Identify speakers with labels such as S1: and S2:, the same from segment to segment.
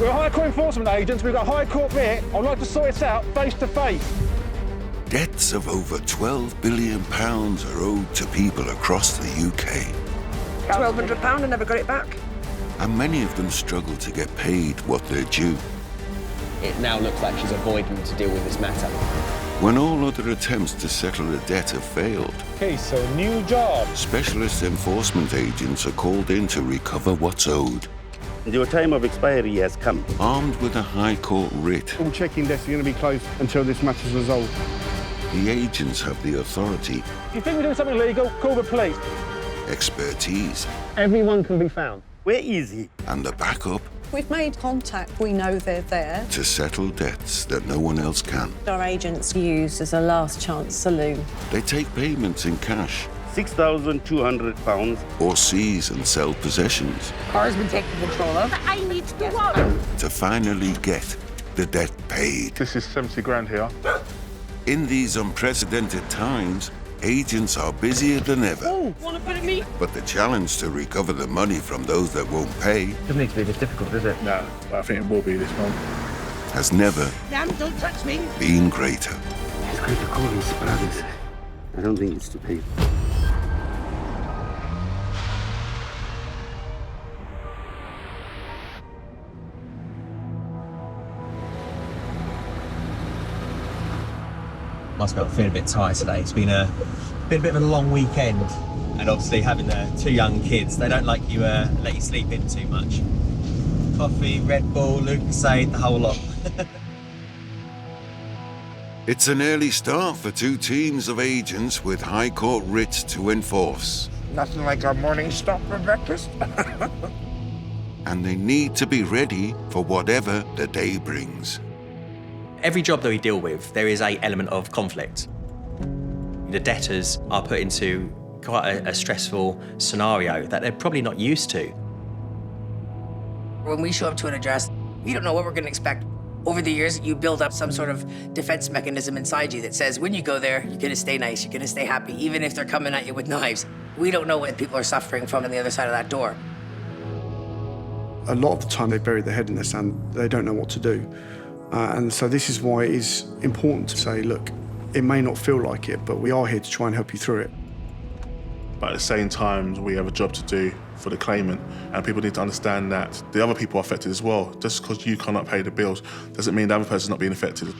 S1: We're High Court enforcement agents. We've got High Court writ. I'd like to sort this out face to face.
S2: Debts of over £12 billion are owed to people across the UK.
S3: £1,200, I never got it back.
S2: And many of them struggle to get paid what they're due.
S4: It now looks like she's avoiding to deal with this matter.
S2: When all other attempts to settle a debt have failed,
S1: Okay, so new job.
S2: specialist enforcement agents are called in to recover what's owed.
S5: Your time of expiry has come.
S2: Armed with a High Court writ,
S6: All checking desks are going to be closed until this matter's resolved.
S2: the agents have the authority,
S1: If you think we're doing something illegal, call the police.
S2: expertise,
S1: Everyone can be found.
S5: Where is he?
S2: and the backup
S7: We've made contact. We know they're there.
S2: to settle debts that no one else can.
S7: Our agents use as a last chance saloon.
S2: They take payments in cash
S5: £6,200.
S2: or seize and sell possessions
S3: Car's been taken control of.
S8: I need to walk.
S2: to finally get the debt paid.
S1: This is 70 grand here.
S2: In these unprecedented times, agents are busier than ever.
S8: Want to put it me?
S2: But the challenge to recover the money from those that won't pay
S4: Doesn't need to be this difficult, does it?
S1: No, I think it will be this one.
S2: has never
S8: Damn, don't touch me.
S2: been greater.
S5: He's going to call his brothers. I don't think it's to pay.
S4: Must be feeling a bit tired today. It's been a bit of a long weekend, and obviously having two young kids, they don't like you let you sleep in too much. Coffee, Red Bull, Lucasade, the whole lot.
S2: It's an early start for two teams of agents with High Court writs to enforce.
S6: Nothing like our morning stop for breakfast.
S2: And they need to be ready for whatever the day brings.
S4: Every job that we deal with, there is an element of conflict. The debtors are put into quite a stressful scenario that they're probably not used to.
S3: When we show up to an address, we don't know what we're going to expect. Over the years, you build up some sort of defense mechanism inside you that says when you go there, you're going to stay nice, you're going to stay happy, even if they're coming at you with knives. We don't know what people are suffering from on the other side of that door.
S6: A lot of the time they bury their head in the sand. They don't know what to do. And so this is why it is important to say, look, it may not feel like it, but we are here to try and help you through it.
S1: But at the same time, we have a job to do for the claimant, and people need to understand that the other people are affected as well. Just because you cannot pay the bills doesn't mean the other person's not being affected.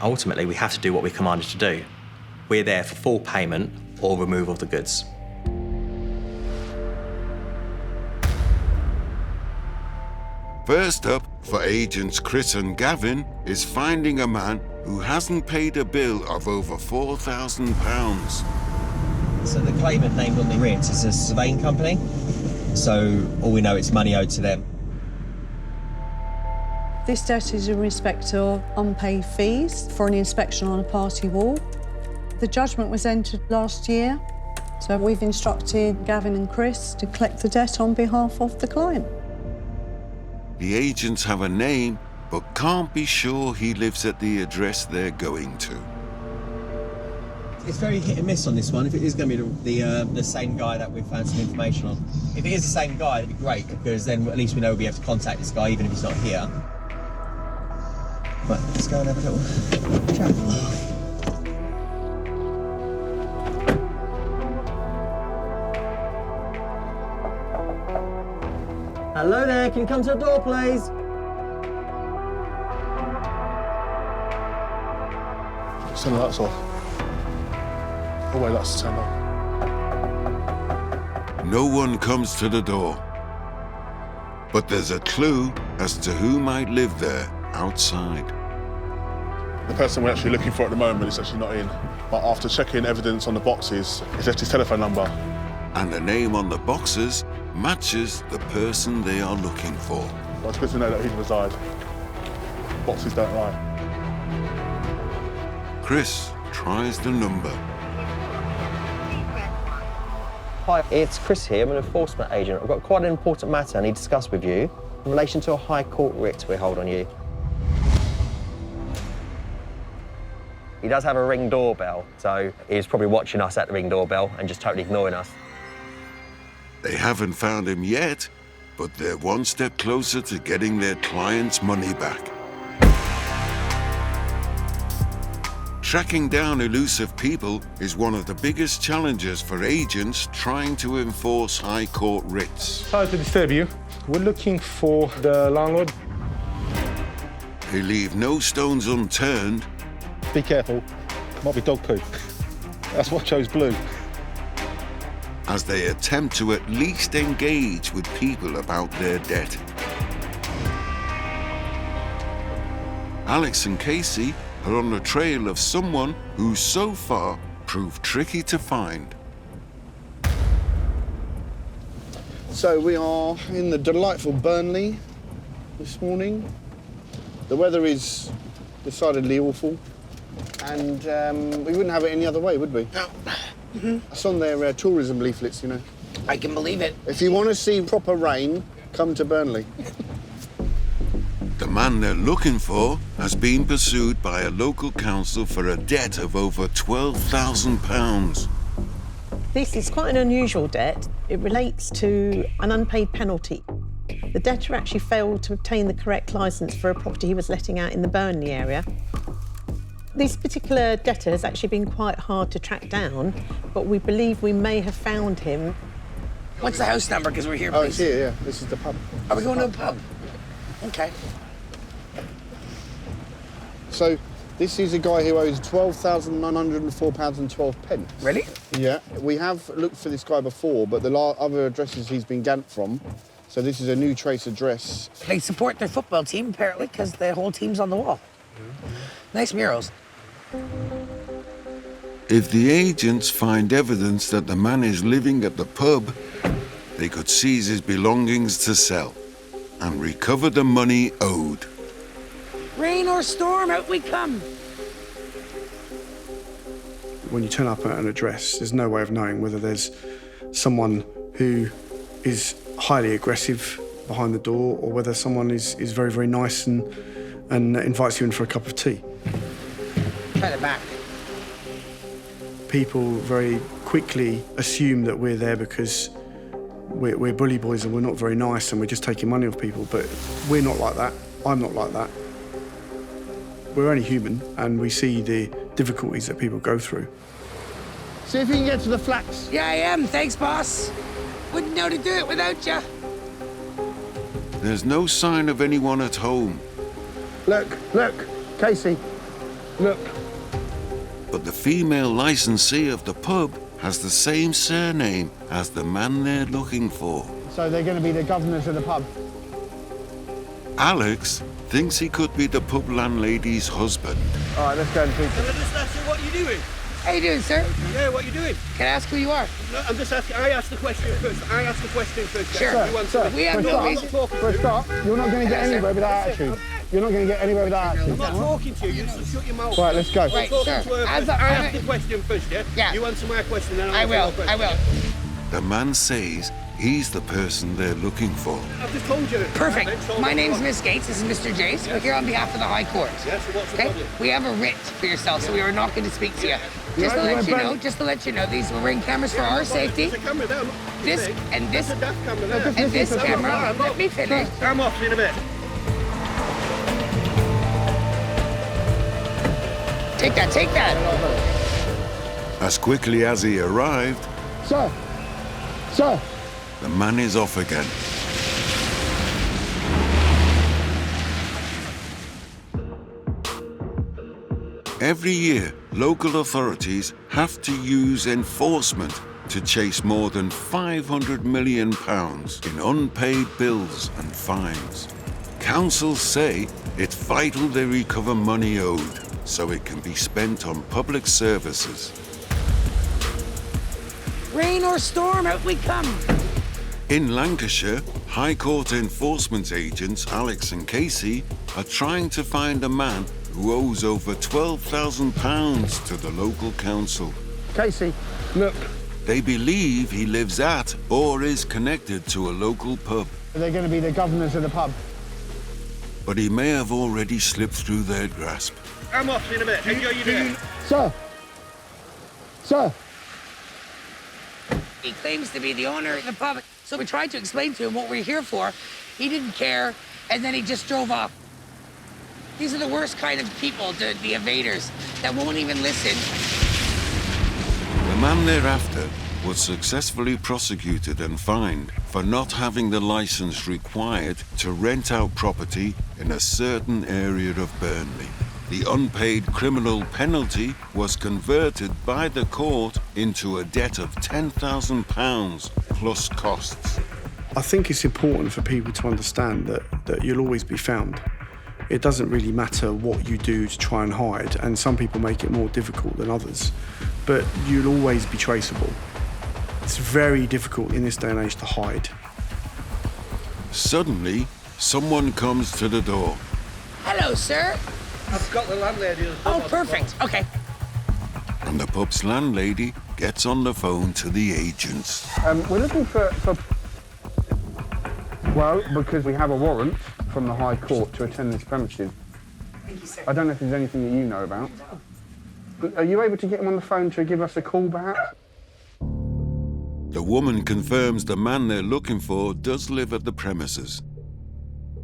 S4: Ultimately, we have to do what we're commanded to do. We're there for full payment or removal of the goods.
S2: First up for agents Chris and Gavyn is finding a man who hasn't paid a bill of over £4,000.
S4: So the claimant named on the writ is a surveying company, so all we know is money owed to them.
S7: This debt is in respect of unpaid fees for an inspection on a party wall. The judgment was entered last year, so we've instructed Gavyn and Chris to collect the debt on behalf of the client.
S2: The agents have a name, but can't be sure he lives at the address they're going to.
S4: It's very hit and miss on this one, if it is going to be the same guy that we've found some information on. If it is the same guy, that'd be great, because then at least we know we'll be able to contact this guy, even if he's not here. Right, let's go and have a little chat. Hello there, can you come to the door, please?
S1: Turn the lights off. Oh wait, that's turned on.
S2: No one comes to the door. But there's a clue as to who might live there outside.
S1: The person we're actually looking for at the moment is actually not in. But after checking evidence on the boxes, it's left his telephone number.
S2: And the name on the boxes matches the person they are looking for.
S1: Well, it's good to know that he resides. Boxes don't lie.
S2: Chris tries the number.
S4: Hi, it's Chris here. I'm an enforcement agent. I've got quite an important matter I need to discuss with you in relation to a High Court writ we hold on you. He does have a Ring doorbell, so he's probably watching us at the Ring doorbell and just totally ignoring us.
S2: They haven't found him yet, but they're one step closer to getting their clients' money back. Tracking down elusive people is one of the biggest challenges for agents trying to enforce high court writs.
S9: Sorry to disturb you. We're looking for the landlord.
S2: They leave no stones unturned.
S9: Be careful, might be dog poo. That's what chose blue.
S2: As they attempt to at least engage with people about their debt. Alex and Casey are on the trail of someone who so far proved tricky to find.
S6: So we are in the delightful Burnley this morning. The weather is decidedly awful, and we wouldn't have it any other way, would we?
S3: No.
S6: It's on their tourism leaflets, you know.
S3: I can believe it.
S6: If you want to see proper rain, come to Burnley.
S2: The man they're looking for has been pursued by a local council for a debt of over £12,000.
S10: This is quite an unusual debt. It relates to an unpaid penalty. The debtor actually failed to obtain the correct licence for a property he was letting out in the Burnley area. This particular debtor has actually been quite hard to track down, but we believe we may have found him.
S3: What's the house number? Because we're here,
S6: Oh,
S3: please.
S6: it's here, yeah. This is the pub.
S3: Are we going to a pub? Okay.
S6: So this is a guy who owes £12,904.12.
S3: Really?
S6: Yeah. We have looked for this guy before, but the other addresses he's been ganked from. So this is a new trace address.
S3: They support their football team, apparently, because the whole team's on the wall. Nice murals.
S2: If the agents find evidence that the man is living at the pub, they could seize his belongings to sell and recover the money owed.
S3: Rain or storm, out we come.
S6: When you turn up at an address, there's no way of knowing whether there's someone who is highly aggressive behind the door or whether someone is very, very nice and invites you in for a cup of tea.
S3: Try the back.
S6: People very quickly assume that we're there because we're bully boys and we're not very nice and we're just taking money off people, but we're not like that. I'm not like that. We're only human and we see the difficulties that people go through. See if you can get to the flats.
S3: Yeah, I am. Thanks, boss. Wouldn't know to do it without you.
S2: There's no sign of anyone at home.
S6: Look, Casey, look.
S2: But the female licensee of the pub has the same surname as the man they're looking for.
S6: So they're going to be the governors of the pub.
S2: Alex thinks he could be the pub landlady's husband.
S6: All right, let's go and see.
S8: Can I just ask you what you're doing?
S3: How you doing, sir?
S8: Yeah, what you doing?
S3: Can I ask who you are?
S8: No, I'm just asking. I asked the question first.
S3: Sure.
S8: Yeah, you answer it.
S3: We have no reason.
S6: For a start, you're not going to get anywhere without attitude. You're not going to get anywhere without attitude.
S8: I'm not talking to you. You just shut your mouth.
S6: Right, let's go.
S3: Right,
S8: Talking
S3: sure.
S8: to her
S3: As
S8: first.
S3: a-
S8: I asked the question first, yeah?
S3: Yeah.
S8: You answer my question, then I'll
S3: I
S8: answer
S3: will.
S8: your question.
S3: I will.
S2: The man says he's the person they're looking for.
S8: I've just told you.
S3: Perfect.
S8: That's all
S3: My
S8: I've
S3: name's
S8: got.
S3: Miss Gates. This is Mr. Jace. We're here on behalf of the High Court.
S8: Yes, so what's the
S3: Okay?
S8: problem?
S3: We have a writ for yourself, so we are not going to speak to you. Just to let you know, these we're ring cameras for our safety.
S8: There's a camera there.
S3: This and this
S8: That's a daft camera there.
S3: and this camera. Let me finish.
S8: I'm off in a bit.
S3: Take that.
S2: As quickly as he arrived,
S6: Sir,
S2: the man is off again. Every year, local authorities have to use enforcement to chase more than £500 million in unpaid bills and fines. Councils say it's vital they recover money owed so it can be spent on public services.
S3: Rain or storm, out we come.
S2: In Lancashire, High Court enforcement agents Alex and Casey are trying to find a man who owes over £12,000 to the local council.
S6: Casey, look.
S2: They believe he lives at or is connected to a local pub,
S6: They're going to be the governors of the pub.
S2: but he may have already slipped through their grasp.
S8: I'm off in a bit. Enjoy your day.
S6: Sir.
S3: He claims to be the owner of the pub. So So we tried to explain to him what we're here for. He didn't care, and then he just drove off. These are the worst kind of people, the evaders, that won't even listen.
S2: The man thereafter was successfully prosecuted and fined for not having the license required to rent out property in a certain area of Burnley. The unpaid criminal penalty was converted by the court into a debt of £10,000 plus costs.
S6: I think it's important for people to understand that you'll always be found. It doesn't really matter what you do to try and hide, and some people make it more difficult than others, but you'll always be traceable. It's very difficult in this day and age to hide.
S2: Suddenly, someone comes to the door.
S3: Hello, sir.
S8: I've got the landlady.
S3: Oh, perfect. Okay.
S2: And the pub's landlady gets on the phone to the agents.
S11: We're looking for... Well, because we have a warrant from the High Court to attend this premises.
S3: Thank you, sir.
S11: I don't know if there's anything that you know about. But are you able to get him on the phone to give us a call, perhaps?
S2: The woman confirms the man they're looking for does live at the premises,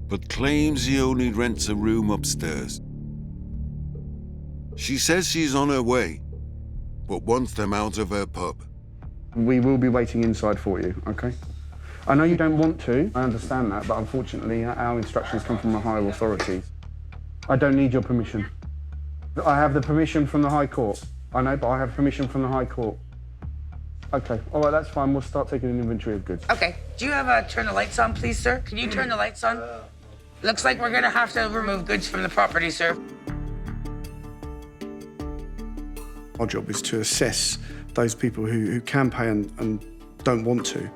S2: but claims he only rents a room upstairs. She says she's on her way, but wants them out of her pub.
S11: We will be waiting inside for you, OK? I know you don't want to, I understand that, but unfortunately our instructions come from the higher authorities. I don't need your permission. I have the permission from the High Court. I know, but I have permission from the High Court. OK, all right, that's fine. We'll start taking an inventory of goods.
S3: Okay. Do you have turn the lights on, please, sir? Can you turn the lights on? Looks like we're gonna have to remove goods from the property, sir.
S6: Our job is to assess those people who can pay and don't want to,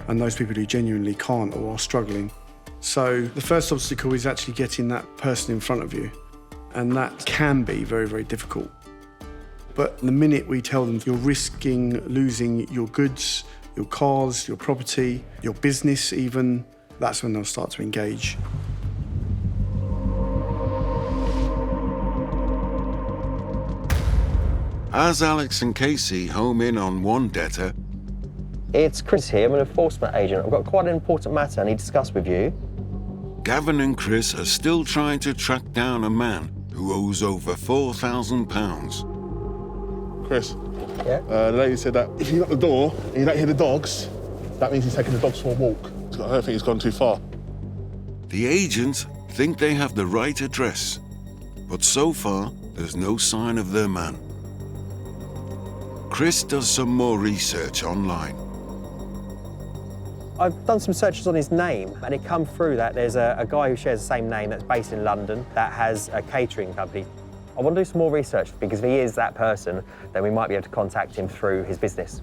S6: and those people who genuinely can't or are struggling. So the first obstacle is actually getting that person in front of you, and that can be very, very difficult. But the minute we tell them you're risking losing your goods, your cars, your property, your business even, that's when they'll start to engage.
S2: As Alex and Casey home in on one debtor,
S4: It's Chris here, I'm an enforcement agent. I've got quite an important matter I need to discuss with you.
S2: Gavin and Chris are still trying to track down a man who owes over £4,000.
S1: Chris,
S4: Yeah?
S1: the lady said that if you lock the door and you don't hear the dogs, that means he's taking the dogs for a walk. I don't think he's gone too far.
S2: The agents think they have the right address, but so far there's no sign of their man. Chris does some more research online.
S4: I've done some searches on his name, and it come through that there's a guy who shares the same name that's based in London that has a catering company. I want to do some more research, because if he is that person, then we might be able to contact him through his business.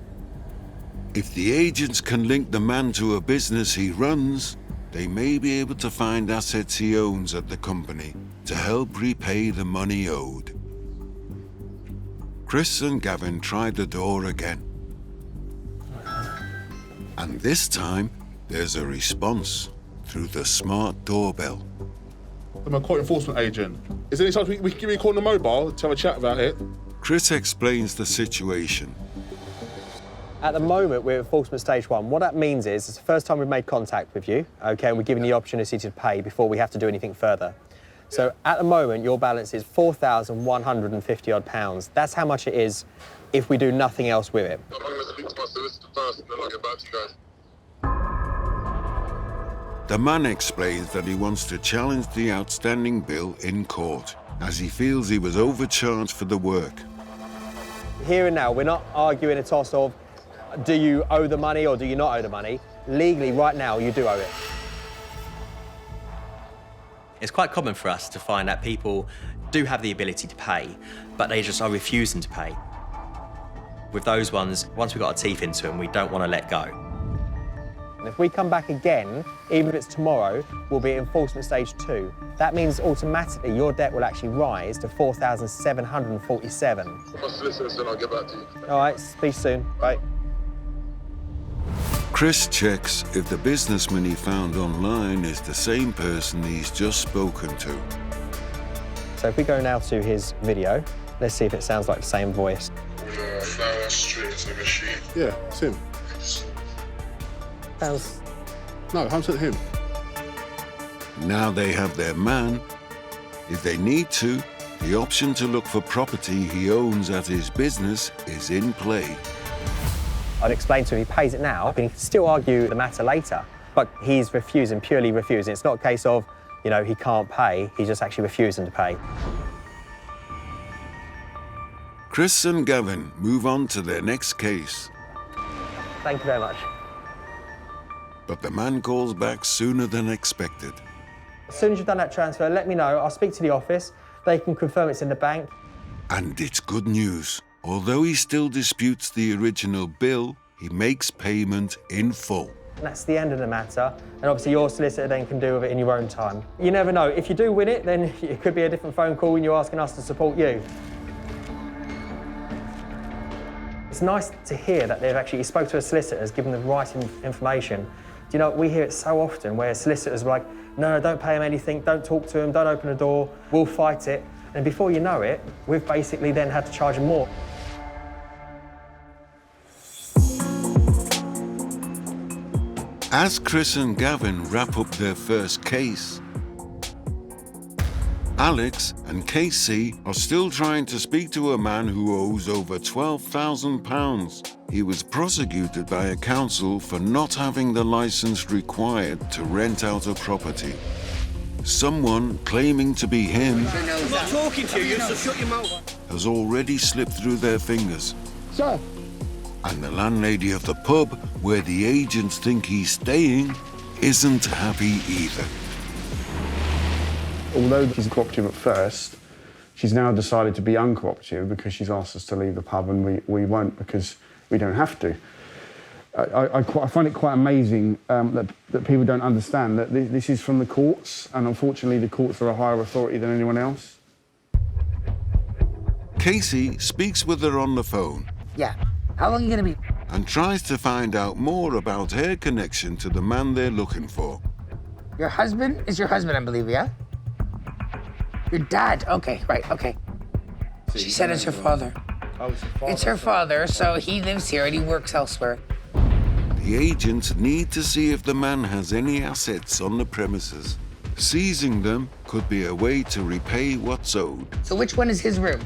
S2: If the agents can link the man to a business he runs, they may be able to find assets he owns at the company to help repay the money owed. Chris and Gavin tried the door again. And this time, there's a response through the smart doorbell.
S1: I'm a court enforcement agent. Is there any chance we can give you a call on the mobile to have a chat about it?
S2: Chris explains the situation.
S4: At the moment, we're at enforcement stage 1. What that means is it's the first time we've made contact with you, OK, and we're given the opportunity to pay before we have to do anything further. So at the moment, your balance is £4,150 odd. That's how much it is if we do nothing else with it.
S12: I'm going to speak to my solicitor first, and then I'll get back to you guys.
S2: The man explains that he wants to challenge the outstanding bill in court, as he feels he was overcharged for the work.
S4: Here and now, we're not arguing a toss of do you owe the money or do you not owe the money. Legally, right now, you do owe it.
S13: It's quite common for us to find that people do have the ability to pay, but they just are refusing to pay. With those ones, once we've got our teeth into them, we don't want to let go.
S4: And if we come back again, even if it's tomorrow, we'll be at enforcement stage 2. That means automatically your debt will actually rise to £4,747.
S12: My solicitor said I'll get back to you.
S4: All right, speak soon. Bye.
S2: Chris checks if the businessman he found online is the same person he's just spoken to.
S4: So if we go now to his video, let's see if it sounds like the same voice.
S12: Flower straight to the machine.
S1: Yeah, it's him.
S4: Sounds
S1: No, I haven't said him.
S2: Now they have their man. If they need to, the option to look for property he owns at his business is in play.
S4: I'd explain to him he pays it now, but he can still argue the matter later. But he's refusing, purely refusing. It's not a case of, you know, he can't pay, he's just actually refusing to pay.
S2: Chris and Gavyn move on to their next case.
S4: Thank you very much.
S2: But the man calls back sooner than expected.
S4: As soon as you've done that transfer, let me know. I'll speak to the office. They can confirm it's in the bank.
S2: And it's good news. Although he still disputes the original bill, he makes payment in full.
S4: And that's the end of the matter. And obviously your solicitor then can deal with it in your own time. You never know. If you do win it, then it could be a different phone call and you're asking us to support you. It's nice to hear that they've actually spoke to a solicitor, has given the right information. Do you know, we hear it so often where solicitors are like, no, don't pay him anything, don't talk to him, don't open the door, we'll fight it. And before you know it, we've basically then had to charge him more.
S2: As Chris and Gavyn wrap up their first case, Alex and Casey are still trying to speak to a man who owes over £12,000. He was prosecuted by a council for not having the license required to rent out a property. Someone claiming to be him
S8: I'm not talking to you, so shut your mouth.
S2: has already slipped through their fingers.
S11: Sir.
S2: And the landlady of the pub where the agents think he's staying isn't happy either.
S11: Although she's cooperative at first, she's now decided to be uncooperative because she's asked us to leave the pub, and we won't because we don't have to. I find it quite amazing that people don't understand that this is from the courts, and unfortunately the courts are a higher authority than anyone else.
S2: Casey speaks with her on the phone.
S3: Yeah. How long are you gonna be?
S2: And tries to find out more about her connection to the man they're looking for.
S3: Your husband is your husband, I believe, yeah? Your dad. Okay, right, okay. She said it's her father. It's her father, so he lives here and he works elsewhere.
S2: The agents need to see if the man has any assets on the premises. Seizing them could be a way to repay what's owed.
S3: So which one is his room?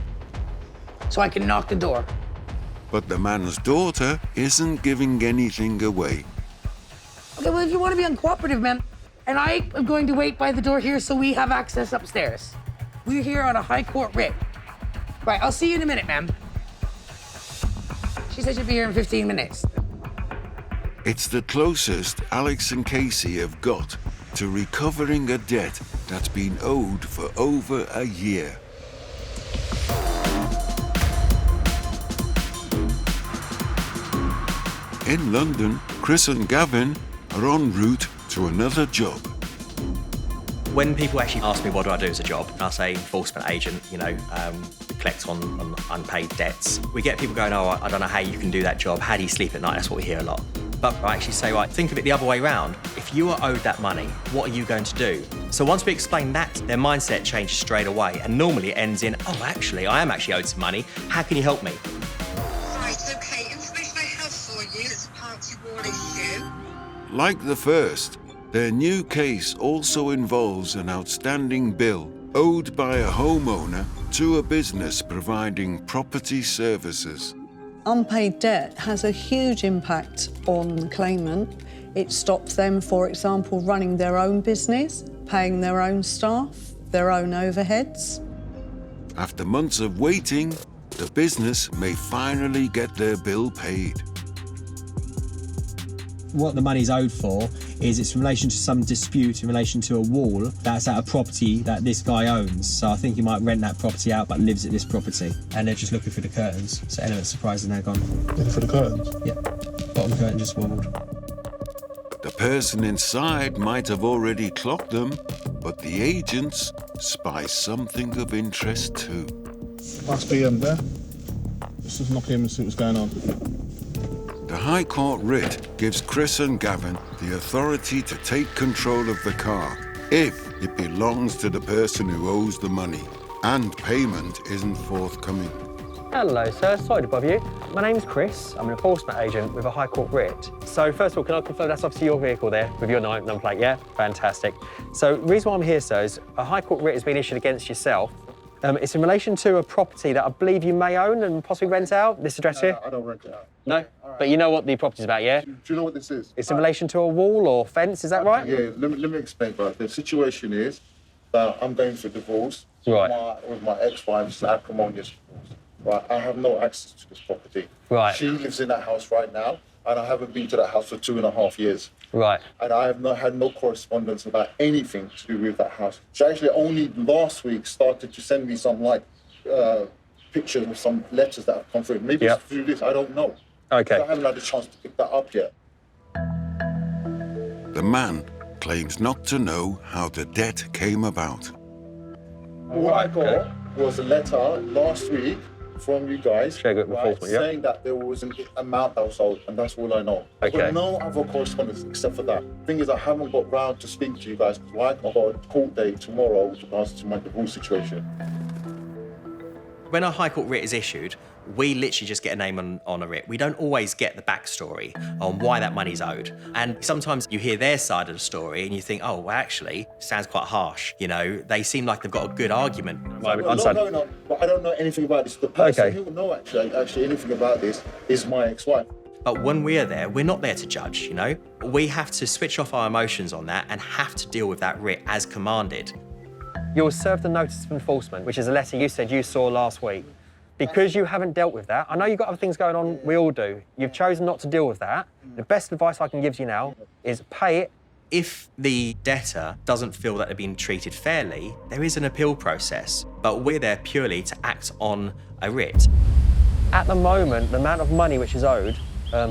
S3: So I can knock the door.
S2: But the man's daughter isn't giving anything away.
S3: Okay, well, if you want to be uncooperative, ma'am, and I am going to wait by the door here so we have access upstairs. We're here on a high court writ. Right, I'll see you in a minute, ma'am. She said she'll be here in 15 minutes.
S2: It's the closest Alex and Casey have got to recovering a debt that's been owed for over a year. In London, Chris and Gavyn are en route to another job.
S13: When people actually ask me what do I do as a job, I say enforcement agent, you know, collect on unpaid debts. We get people going, oh, I don't know how you can do that job. How do you sleep at night? That's what we hear a lot. But I actually say, right, think of it the other way around. If you are owed that money, what are you going to do? So once we explain that, their mindset changes straight away. And normally it ends in, oh, actually, I am actually owed some money. How can you help me?
S14: Right, okay, information I have for you is a party wall issue.
S2: Like the first, their new case also involves an outstanding bill owed by a homeowner to a business providing property services.
S7: Unpaid debt has a huge impact on the claimant. It stops them, for example, running their own business, paying their own staff, their own overheads.
S2: After months of waiting, the business may finally get their bill paid.
S4: What the money's owed for is it's in relation to some dispute in relation to a wall that's at a property that this guy owns. So I think he might rent that property out but lives at this property. And they're just looking for the curtains. So element surprise is now gone.
S1: Looking for the curtains?
S4: Yeah. Bottom curtain just wobbled.
S2: The person inside might have already clocked them, but the agents spy something of interest too.
S1: Must be there. Let's just knock him and see what's going on.
S2: The High Court writ gives Chris and Gavyn the authority to take control of the car if it belongs to the person who owes the money and payment isn't forthcoming.
S4: Hello, sir. Sorry to bother you. My name's Chris. I'm an enforcement agent with a High Court writ. So, first of all, can I confirm that's obviously your vehicle there with your number plate, yeah? Fantastic. So, the reason why I'm here, sir, is a High Court writ has been issued against yourself. It's in relation to a property that I believe you may own and possibly rent out. This address here?
S12: I don't rent it out.
S4: No? Right. But you know what the property's about, yeah?
S12: Do you know what this is?
S4: It's in relation to a wall or fence, is that right?
S12: Yeah, let me explain, bro. The situation is that I'm going through divorce with my ex-wife. It's an acrimonious divorce. Right, I have no access to this property.
S4: Right.
S12: She lives in that house right now, and I haven't been to that house for 2.5 years.
S4: Right.
S12: And I have not had no correspondence about anything to do with that house. She actually only last week started to send me some pictures of some letters that have come through. Maybe it's through this, I don't know.
S4: Okay.
S12: I haven't had a chance to pick that up yet.
S2: The man claims not to know how the debt came about.
S12: What I got was a letter last week from you guys saying that there was an amount that was owed, and that's all I know. I've got no other correspondence except for that. The thing is, I haven't got round to speak to you guys because I've got a court date tomorrow with regards to my divorce situation.
S13: When a High Court writ is issued, we literally just get a name on a writ. We don't always get the backstory on why that money's owed. And sometimes you hear their side of the story and you think, oh, well, actually, sounds quite harsh. You know, they seem like they've got a good argument.
S12: No, but I don't know anything about this. The person who will know actually anything about this is my ex-wife.
S13: But when we're there, we're not there to judge, you know? We have to switch off our emotions on that and have to deal with that writ as commanded.
S4: You'll serve the notice of enforcement, which is a letter you said you saw last week. Because you haven't dealt with that, I know you've got other things going on, we all do. You've chosen not to deal with that. The best advice I can give you now is pay it.
S13: If the debtor doesn't feel that they're being treated fairly, there is an appeal process, but we're there purely to act on a writ.
S4: At the moment, the amount of money which is owed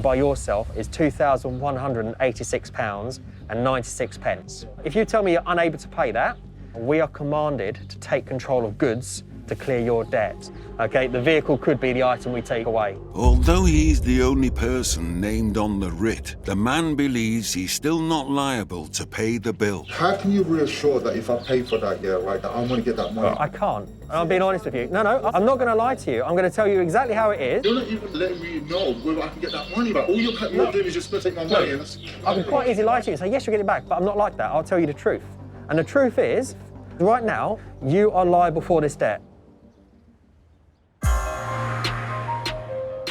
S4: by yourself is £2,186.96. If you tell me you're unable to pay that, we are commanded to take control of goods to clear your debt. Okay, the vehicle could be the item we take away.
S2: Although he's the only person named on the writ, the man believes he's still not liable to pay the bill.
S12: How can you reassure that if I pay for that, that I'm going to get that money?
S4: I can't. I'm being honest with you. No, I'm not going to lie to you. I'm going to tell you exactly how it is.
S12: You're not even letting me know whether I can get that money back. All you're doing is just going to take my money.
S4: I can quite easily lie to you and say, yes, you'll get it back, but I'm not like that. I'll tell you the truth. And the truth is, right now, you are liable for this debt.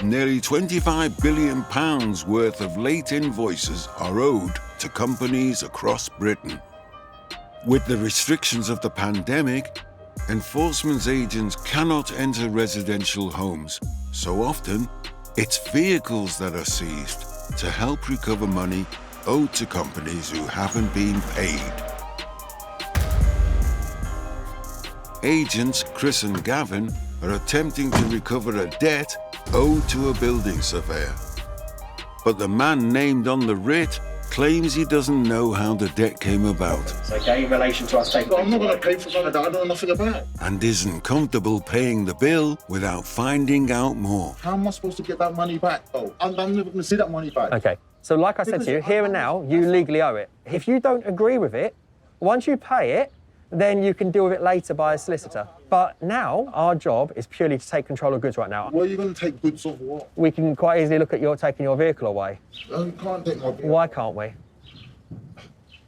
S2: Nearly £25 billion worth of late invoices are owed to companies across Britain. With the restrictions of the pandemic, enforcement agents cannot enter residential homes. So often, it's vehicles that are seized to help recover money owed to companies who haven't been paid. Agents Chris and Gavyn are attempting to recover a debt owed to a building surveyor. But the man named on the writ claims he doesn't know how the debt came about.
S4: It's okay in relation to us taking...
S12: I'm not going to pay for something that I know nothing about.
S2: And isn't comfortable paying the bill without finding out more.
S12: How am I supposed to get that money back, though? I'm never going to see that money back.
S4: Okay, so like I said to you, here and now, you legally owe it. If you don't agree with it, once you pay it, then you can deal with it later by a solicitor. But now, our job is purely to take control of goods right now.
S12: What are you going to take goods of what?
S4: We can quite easily look at taking your vehicle away.
S12: You can't take my vehicle.
S4: Why can't we?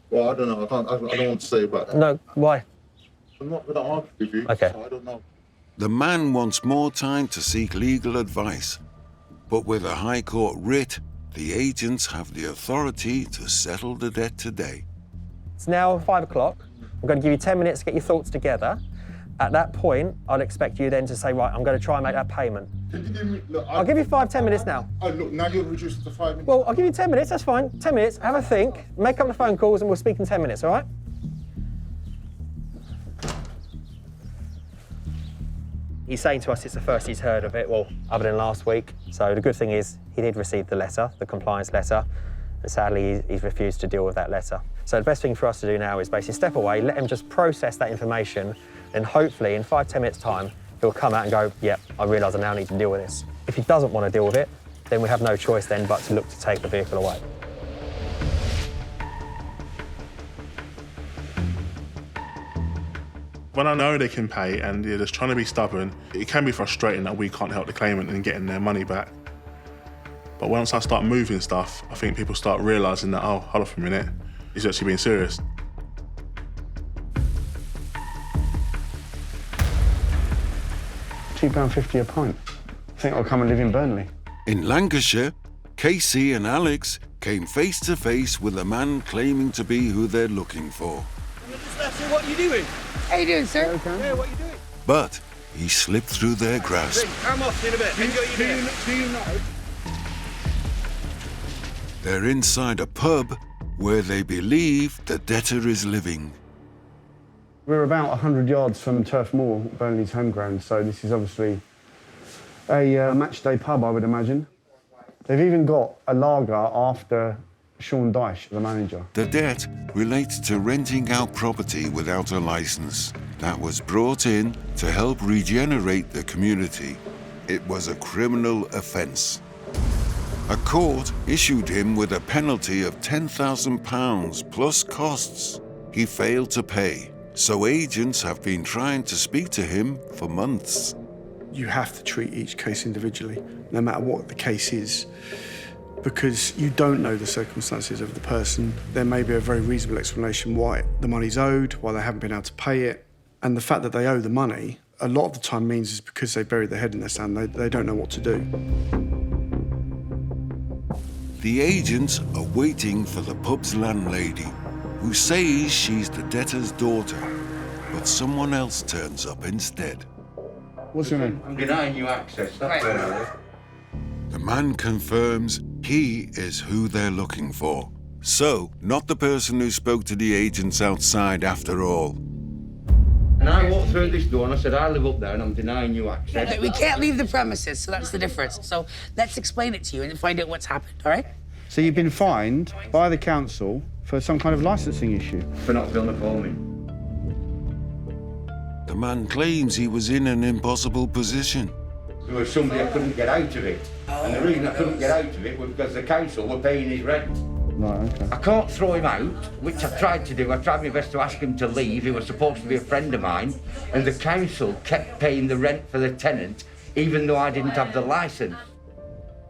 S12: Well, I don't know. I don't want to say about that.
S4: No, why?
S12: I'm not going to argue with you,
S4: okay.
S12: So I don't know.
S2: The man wants more time to seek legal advice. But with a High Court writ, the agents have the authority to settle the debt today.
S4: It's now 5 o'clock. I'm going to give you 10 minutes to get your thoughts together. At that point, I'll expect you then to say, right, I'm going to try and make that payment.
S12: Can you give me... Look,
S4: I'll give you 5-10 minutes now.
S12: Look, now you're reduced to 5 minutes.
S4: Well, I'll give you 10 minutes, that's fine. 10 minutes, have a think, make up the phone calls, and we'll speak in 10 minutes, all right? He's saying to us it's the first he's heard of it, well, other than last week. So the good thing is he did receive the letter, the compliance letter, and sadly he's refused to deal with that letter. So the best thing for us to do now is basically step away, let him just process that information, and hopefully in 5-10 minutes time, he'll come out and go, yep, I realise I now need to deal with this. If he doesn't want to deal with it, then we have no choice then but to look to take the vehicle away.
S1: When I know they can pay and they're just trying to be stubborn, it can be frustrating that we can't help the claimant in getting their money back. But once I start moving stuff, I think people start realising that, oh, hold on a minute, he's actually being serious.
S11: £2.50 a pint. I think I'll come and live in Burnley.
S2: In Lancashire, Casey and Alex came face to face with a man claiming to be who they're looking for.
S8: What are you doing?
S3: How you doing, sir?
S11: Okay.
S8: Yeah, what are you doing?
S2: But he slipped through their grasp.
S8: I'm off in a bit.
S11: Do you know?
S2: They're inside a pub where they believe the debtor is living.
S11: We're about 100 yards from Turf Moor, Burnley's home ground, so this is obviously a match day pub, I would imagine. They've even got a lager after Sean Dyche, the manager.
S2: The debt relates to renting out property without a licence that was brought in to help regenerate the community. It was a criminal offence. A court issued him with a penalty of £10,000 plus costs. He failed to pay, so agents have been trying to speak to him for months.
S6: You have to treat each case individually, no matter what the case is, because you don't know the circumstances of the person. There may be a very reasonable explanation why the money's owed, why they haven't been able to pay it. And the fact that they owe the money, a lot of the time means it's because they buried their head in the sand. They don't know what to do.
S2: The agents are waiting for the pub's landlady, who says she's the debtor's daughter, but someone else turns up instead.
S11: What's your name?
S8: I'm denying you access. That's where I live.
S2: The man confirms he is who they're looking for. So, not the person who spoke to the agents outside after all.
S8: And I walked through this door and I said, I live up there and I'm denying you access.
S3: We can't leave the premises, so that's the difference. So let's explain it to you and find out what's happened, all right?
S11: So you've been fined by the council for some kind of licensing issue?
S8: For not filling the form in.
S2: The man claims he was in an impossible position.
S8: There was somebody I couldn't get out of it. And the reason I couldn't get out of it was because the council were paying his rent.
S11: Right, okay.
S8: I can't throw him out, which I tried to do. I tried my best to ask him to leave. He was supposed to be a friend of mine. And the council kept paying the rent for the tenant, even though I didn't have the licence.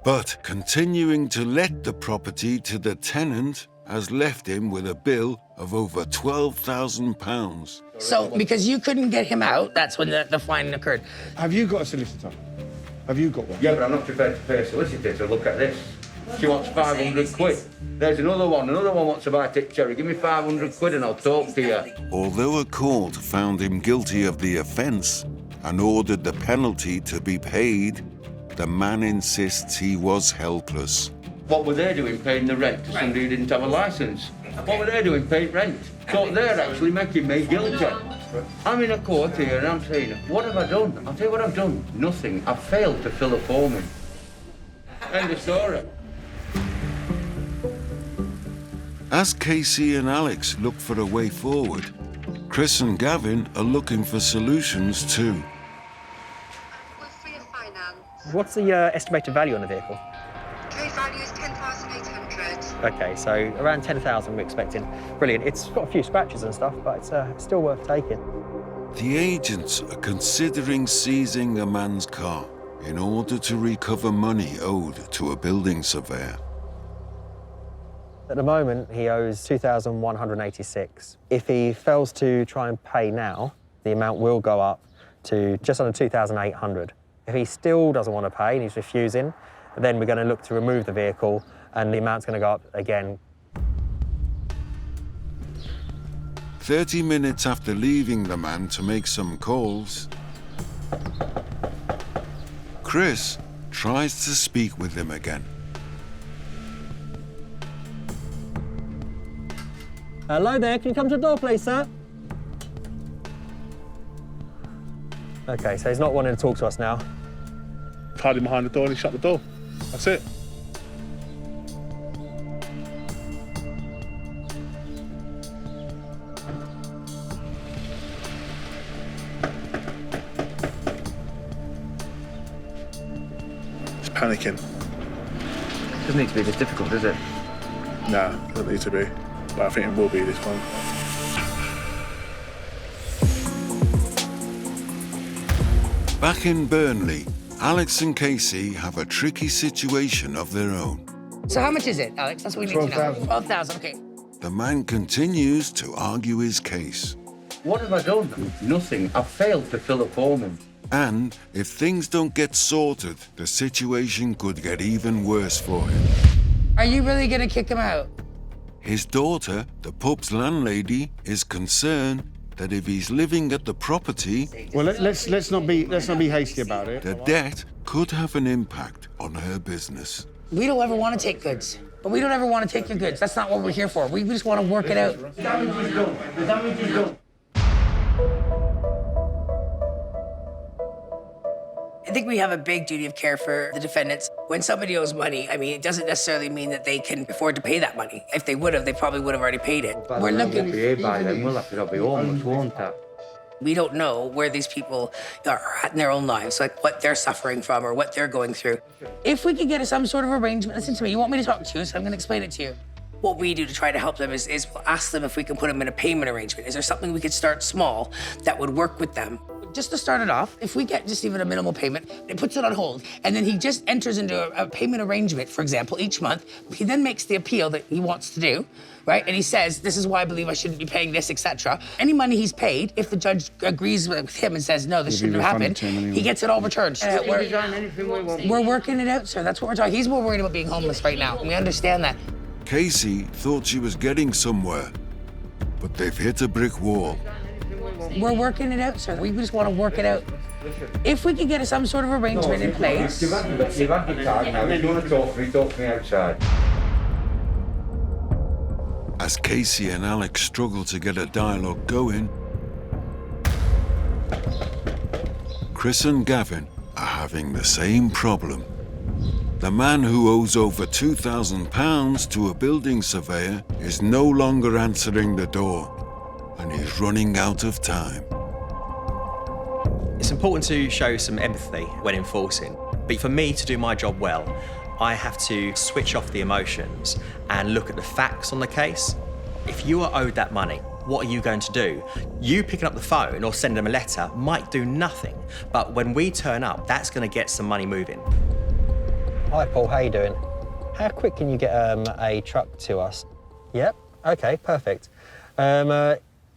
S2: But continuing to let the property to the tenant has left him with a bill of over £12,000.
S3: So because you couldn't get him out, that's when the fine occurred.
S11: Have you got a solicitor? Have you got one?
S8: Yeah, but I'm not prepared to pay a solicitor to look at this. She wants 500 quid. There's another one wants to buy a tick cherry. Give me 500 quid and I'll talk to you.
S2: Although a court found him guilty of the offence and ordered the penalty to be paid, the man insists he was helpless.
S8: What were they doing paying the rent to somebody who didn't have a licence? What were they doing paying rent? So they're actually making me guilty. I'm in a court here and I'm saying, what have I done? I'll tell you what I've done. Nothing. I've failed to fill a form in. End of story.
S2: As Casey and Alex look for a way forward, Chris and Gavyn are looking for solutions too.
S13: What's the estimated value on the vehicle?
S14: Trade value is 10,800.
S13: Okay, so around 10,000 we're expecting. Brilliant. It's got a few scratches and stuff, but it's still worth taking.
S2: The agents are considering seizing a man's car in order to recover money owed to a building surveyor.
S13: At the moment, he owes 2,186. If he fails to try and pay now, the amount will go up to just under 2,800. If he still doesn't want to pay and he's refusing, then we're going to look to remove the vehicle and the amount's going to go up again.
S2: 30 minutes after leaving the man to make some calls, Chris tries to speak with him again.
S13: Hello there, can you come to the door, please, sir? Okay, so he's not wanting to talk to us now.
S1: Tied him behind the door and he shut the door. That's it. He's panicking.
S8: Doesn't need to be this difficult, does it?
S1: Nah, doesn't need to be. But I think it will be this one.
S2: Back in Burnley, Alex and Casey have a tricky situation of their own.
S3: So how much is it, Alex? That's what we need to know. 12,000, okay.
S2: The man continues to argue his case.
S8: What have I done? Nothing. I've failed to fill a form.
S2: And if things don't get sorted, the situation could get even worse for him.
S3: Are you really gonna kick him out?
S2: His daughter, the pub's landlady, is concerned that if he's living at the property,
S11: Well, let's not be hasty about it.
S2: the debt could have an impact on her business.
S3: We don't ever want to take goods, but we don't ever want to take your goods. That's not what we're here for. We just want to work it out.
S8: The damage is done. The damage is done.
S3: I think we have a big duty of care for the defendants. When somebody owes money, I mean, it doesn't necessarily mean that they can afford to pay that money. If they would have, they probably would have already paid it. We're looking.
S8: We'll have to be homeless, won't we?
S3: We don't know where these people are at in their own lives, like what they're suffering from or what they're going through. If we could get some sort of arrangement, listen to me, you want me to talk to you, so I'm gonna explain it to you. What we do to try to help them is we'll ask them if we can put them in a payment arrangement. Is there something we could start small that would work with them? Just to start it off, if we get just even a minimal payment, it puts it on hold, and then he just enters into a payment arrangement, for example, each month. He then makes the appeal that he wants to do, right? And he says, this is why I believe I shouldn't be paying this, etc. Any money he's paid, if the judge agrees with him and says, no, this shouldn't have happened, he gets it all returned. We're working it out, sir. That's what we're talking. He's more worried about being homeless right now, and we understand that.
S2: Casey thought she was getting somewhere, but they've hit a brick wall.
S3: We're working it out, sir. We just want to work it out. If we could get some sort of arrangement in place.
S8: You've had the time now. If you want to talk to me outside.
S2: As Casey and Alex struggle to get a dialogue going, Chris and Gavyn are having the same problem. The man who owes over £2,000 to a building surveyor is no longer answering the door, and he's running out of time.
S13: It's important to show some empathy when enforcing, but for me to do my job well, I have to switch off the emotions and look at the facts on the case. If you are owed that money, what are you going to do? You picking up the phone or sending them a letter might do nothing, but when we turn up, that's going to get some money moving.
S4: Hi Paul, how you doing? How quick can you get a truck to us? Yep, okay, perfect.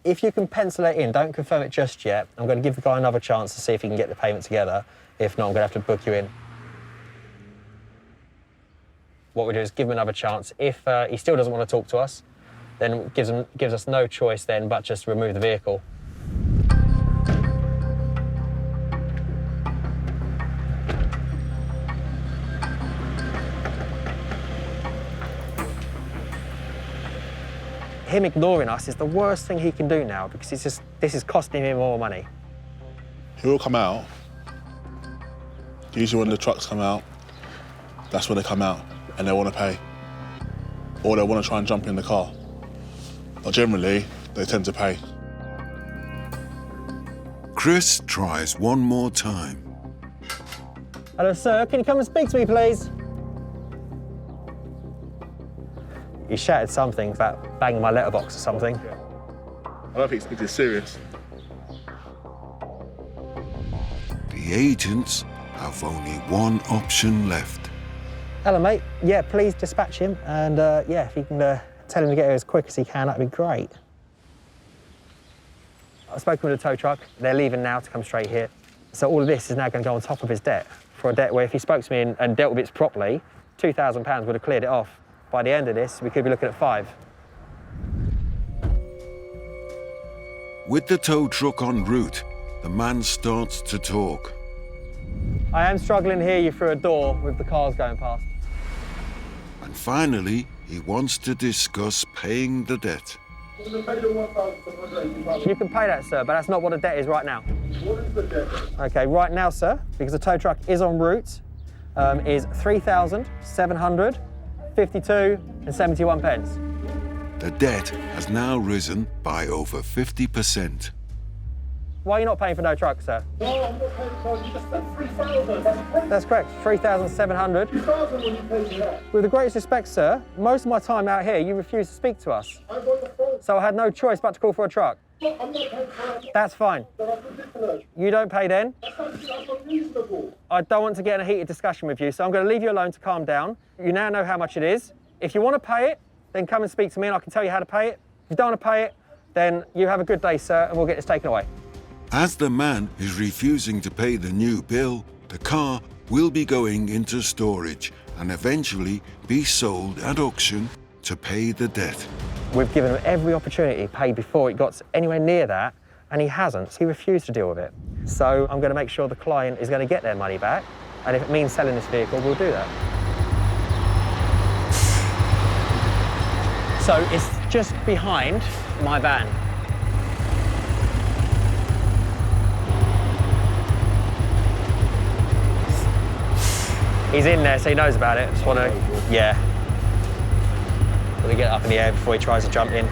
S4: If you can pencil it in, don't confirm it just yet. I'm going to give the guy another chance to see if he can get the payment together. If not, I'm going to have to book you in. What we do is give him another chance. If he still doesn't want to talk to us, then it gives us no choice then but just remove the vehicle. Him ignoring us is the worst thing he can do now because this is costing him more money.
S1: He will come out. Usually when the trucks come out, that's when they come out and they want to pay. Or they want to try and jump in the car. But generally, they tend to pay.
S2: Chris tries one more time.
S4: Hello, sir. Can you come and speak to me, please? He shouted something about banging my letterbox or something.
S1: I don't think it's serious.
S2: The agents have only one option left.
S4: Hello, mate. Yeah, please dispatch him. And, yeah, if you can tell him to get here as quick as he can, that'd be great. I've spoken with the tow truck. They're leaving now to come straight here. So all of this is now going to go on top of his debt. For a debt where if he spoke to me and dealt with it properly, £2,000 would have cleared it off. By the end of this, we could be looking at 5.
S2: With the tow truck en route, the man starts to talk.
S4: I am struggling to hear you through a door with the cars going past.
S2: And finally, he wants to discuss paying the debt.
S4: You can pay that, sir, but that's not what the debt is right now.
S12: What is the debt?
S4: OK, right now, sir, because the tow truck is en route, is 3,752 and 71 pence.
S2: The debt has now risen by over 50%.
S4: Why are you not paying for no truck, sir?
S12: No, I'm not paying for it. You just said 3,000.
S4: That's correct, 3,700.
S12: 2,000 when you paid me that.
S4: With the greatest respect, sir, most of my time out here, you refused to speak to us.
S12: I got the phone.
S4: So I had no choice but to call for a truck.
S12: I'm not paying for that.
S15: That's fine.
S12: That's ridiculous.
S15: You don't pay then.
S12: That's unreasonable.
S15: I don't want to get in a heated discussion with you, so I'm going to leave you alone to calm down. You now know how much it is. If you want to pay it, then come and speak to me and I can tell you how to pay it. If you don't want to pay it, then you have a good day, sir, and we'll get this taken away.
S2: As the man is refusing to pay the new bill, the car will be going into storage and eventually be sold at auction to pay the debt.
S15: We've given him every opportunity to pay before it got anywhere near that, and he hasn't. He refused to deal with it. So I'm going to make sure the client is going to get their money back, and if it means selling this vehicle, we'll do that. So it's just behind my van. He's in there, so he knows about it. Just want to, yeah. Want to get up in the air before he tries to jump in.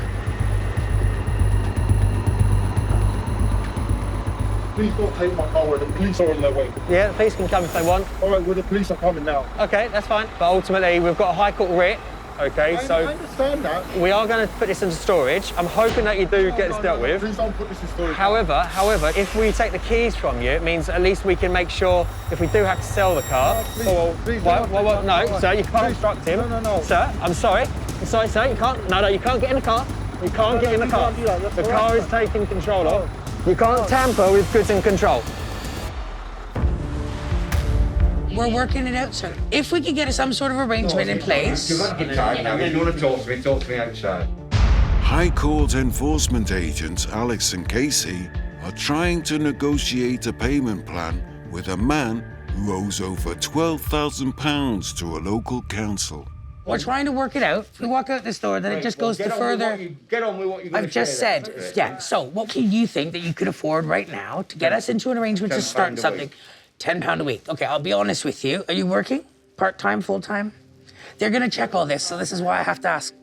S12: Please don't take my car where the police are on their way.
S15: Yeah, the police can come if they want.
S12: All right, well, the police are coming now.
S15: Okay, that's fine. But ultimately, we've got a High Court writ. Okay,
S12: I
S15: so
S12: understand that.
S15: we are going to put this into storage. I'm hoping that you do get this dealt with.
S12: Please don't put this in storage.
S15: However, if we take the keys from you, it means at least we can make sure if we do have to sell the car. No, sir, you can't instruct him.
S12: No.
S15: Sir, I'm sorry. I'm sorry, sir. You can't. No, you can't get in the car. You can't get in the car. The car is taken control of. You can't tamper with goods in control.
S3: We're working it out, sir. If we could get some sort of arrangement in place.
S8: You've had your time now. If you want to talk to me outside.
S2: High Court enforcement agents Alex and Casey are trying to negotiate a payment plan with a man who owes over £12,000 to a local council.
S3: We're trying to work it out. If we walk out this door, then it just goes to further.
S8: Get on with what you're going to say.
S3: I've just said, yeah. So what can you think that you could afford right now to get us into an arrangement to start something? £10 a week. Okay, I'll be honest with you. Are you working? Part-time, full-time? They're gonna check all this, so this is why I have to ask.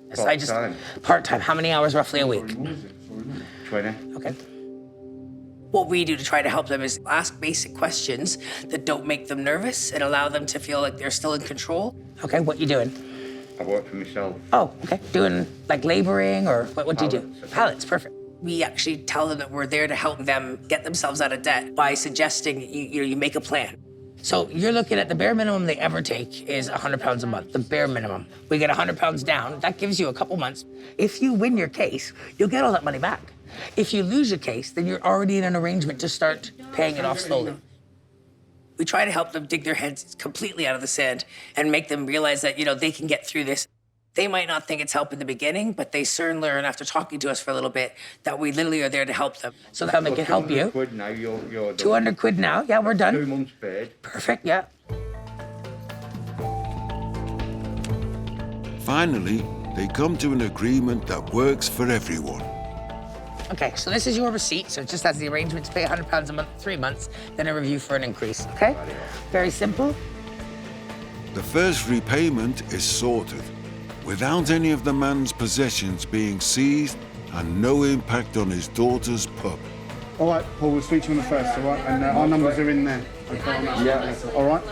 S3: Part-time. How many hours roughly a week?
S8: 20.
S3: Okay. What we do to try to help them is ask basic questions that don't make them nervous and allow them to feel like they're still in control. Okay, what you doing?
S8: I work for myself.
S3: Oh, okay. Doing like laboring or what do you do? Pallets, perfect. We actually tell them that we're there to help them get themselves out of debt by suggesting you make a plan. So you're looking at the bare minimum they ever take is £100 a month, the bare minimum. We get £100 down, that gives you a couple months. If you win your case, you'll get all that money back. If you lose your case, then you're already in an arrangement to start paying it off slowly. We try to help them dig their heads completely out of the sand and make them realize that, they can get through this. They might not think it's help in the beginning, but they soon learn after talking to us for a little bit that we literally are there to help them. So that they can help you.
S8: £200 now, you're
S3: 200 quid now, yeah, we're done.
S8: 2 months paid.
S3: Perfect, yeah.
S2: Finally, they come to an agreement that works for everyone.
S3: Okay, so this is your receipt. So it just has the arrangement to pay £100 a month, 3 months, then a review for an increase, okay? Very simple.
S2: The first repayment is sorted, without any of the man's possessions being seized and no impact on his daughter's pub.
S11: All right, Paul, we'll speak to you on the first, all right? And our numbers are in there. Okay,
S8: yeah.
S11: All right?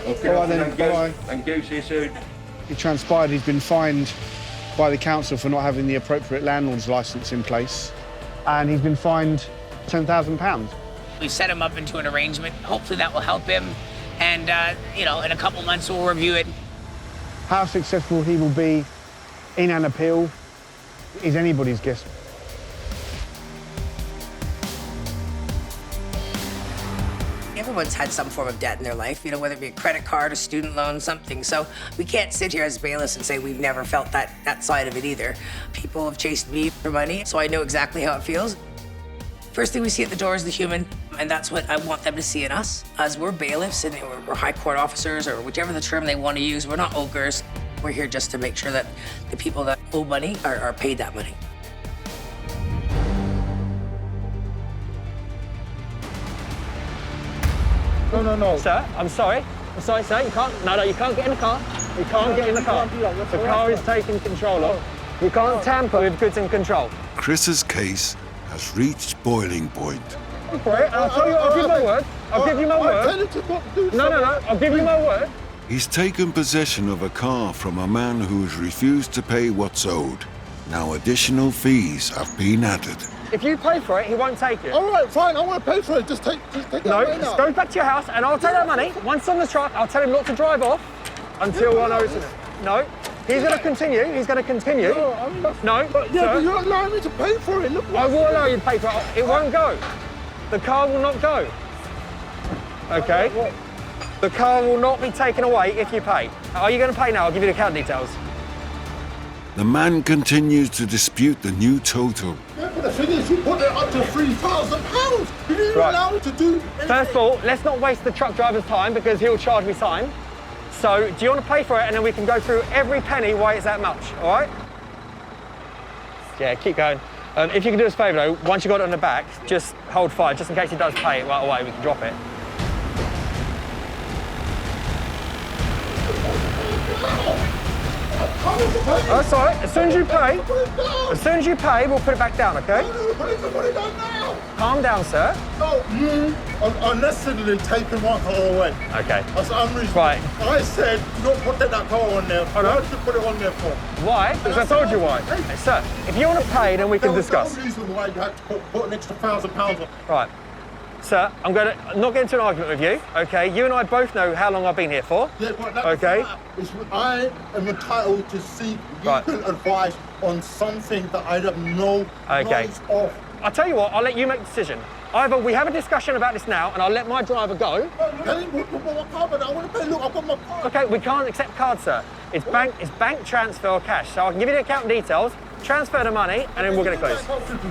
S8: Okay,
S11: all right then, bye-bye.
S8: Thank you, see you soon.
S11: It transpired he's been fined by the council for not having the appropriate landlord's licence in place, and he's been fined £10,000.
S3: We've set him up into an arrangement. Hopefully that will help him. And, in a couple months we'll review it.
S11: How successful he will be in an appeal is anybody's guess.
S3: Everyone's had some form of debt in their life, whether it be a credit card, a student loan, something. So we can't sit here as bailiffs and say we've never felt that side of it either. People have chased me for money, so I know exactly how it feels. First thing we see at the door is the human, and that's what I want them to see in us. As we're bailiffs and we're high court officers, or whichever the term they want to use, we're not ogres. We're here just to make sure that the people that owe money are paid that money.
S12: No.
S15: Sir, I'm sorry. I'm sorry, sir. You can't. No, you can't get in the car. You can't get in the car. The car is taken control of. You can't tamper with goods in control.
S2: Chris's case has reached boiling point.
S15: I'll give my word. I'll give you my word. No. I'll give you my word.
S2: He's taken possession of a car from a man who has refused to pay what's owed. Now additional fees have been added.
S15: If you pay for it, he won't take it.
S12: All right, fine. I want to pay for it. Just take it
S15: No,
S12: right now.
S15: go back to your house and I'll take that money. Once on the truck, I'll tell him not to drive off until I know it's in it. No, he's going to continue. He's going to continue.
S12: No, I'm not.
S15: No,
S12: But you're allowing me to pay for it. Look.
S15: I will allow you to pay for it. It won't go. The car will not go. Okay? The car will not be taken away if you pay. Are you going to pay now? I'll give you the account details.
S2: The man continues to dispute the new total.
S12: Yeah, but the thing is, you put it up to £3,000. You didn't allow me to do anything.
S15: First of all, let's not waste the truck driver's time because he'll charge me time. So, do you want to pay for it and then we can go through every penny why it's that much, all right? Yeah, keep going. If you can do us a favour though, once you got it on the back, just hold fire, just in case he does pay it right away, we can drop it. That's all right. As soon as you pay, we'll put it back down, okay?
S12: Put it down now.
S15: Calm down, sir.
S12: No, you are unnecessarily taking my car away.
S15: Okay.
S12: That's unreasonable.
S15: Right.
S12: I said, do not put that car on there. Why did you put it on there for?
S15: Why? Because I told you why. Hey, sir, if you want to pay, then we can discuss.
S12: There's no reason why you had to put an extra £1,000 on.
S15: Right. Sir, I'm going to not get into an argument with you, okay? You and I both know how long I've been here for.
S12: Yeah, but that
S15: okay?
S12: I am entitled to seek legal advice on something that I have no knowledge of.
S15: I'll tell you what, I'll let you make the decision. Either we have a discussion about this now and I'll let my driver go.
S12: Tell him what my car, but I want to pay. Look, I've got my car.
S15: Okay, we can't accept cards, sir. It's bank transfer or cash. So I can give you the account details, transfer the money, and then we're going to close.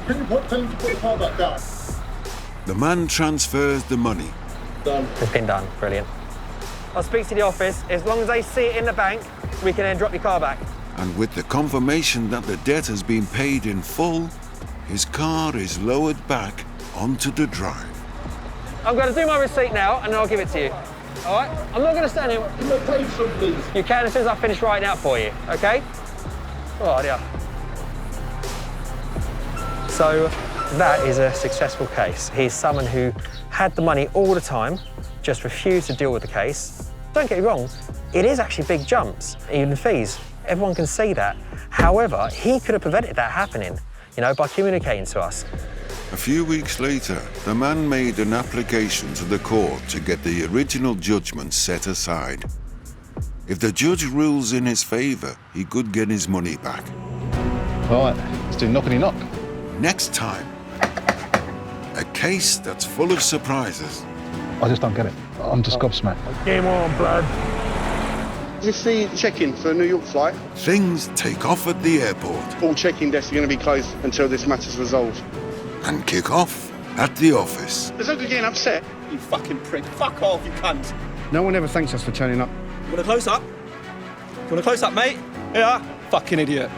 S12: Can you tell him to put the car back down?
S2: The man transfers the money.
S12: Done.
S15: It's been done. Brilliant. I'll speak to the office. As long as they see it in the bank, we can then drop your car back.
S2: And with the confirmation that the debt has been paid in full, his car is lowered back onto the drive.
S15: I'm going to do my receipt now, and then I'll give it to you. All right? I'm not going to stand here.
S12: Can you pay some, please?
S15: You can as soon as I finish writing out for you, okay? Oh, yeah. So that is a successful case. He's someone who had the money all the time, just refused to deal with the case. Don't get me wrong, it is actually big jumps, even fees. Everyone can see that. However, he could have prevented that happening, you know, by communicating to us.
S2: A few weeks later, the man made an application to the court to get the original judgment set aside. If the judge rules in his favour, he could get his money back.
S9: Right, let's do knockety-knock.
S2: Next time, a case that's full of surprises.
S9: I just don't get it. I'm just gobsmacked.
S12: Game on, blood.
S11: Is this the check-in for a New York flight?
S2: Things take off at the airport.
S11: All check-in desks are going to be closed until this matter's resolved.
S2: And kick off at the office.
S11: There's no good getting upset.
S16: You fucking prick. Fuck off, you cunt.
S6: No one ever thanks us for turning up.
S16: You want a close-up? You want a close-up, mate? Yeah. Fucking idiot.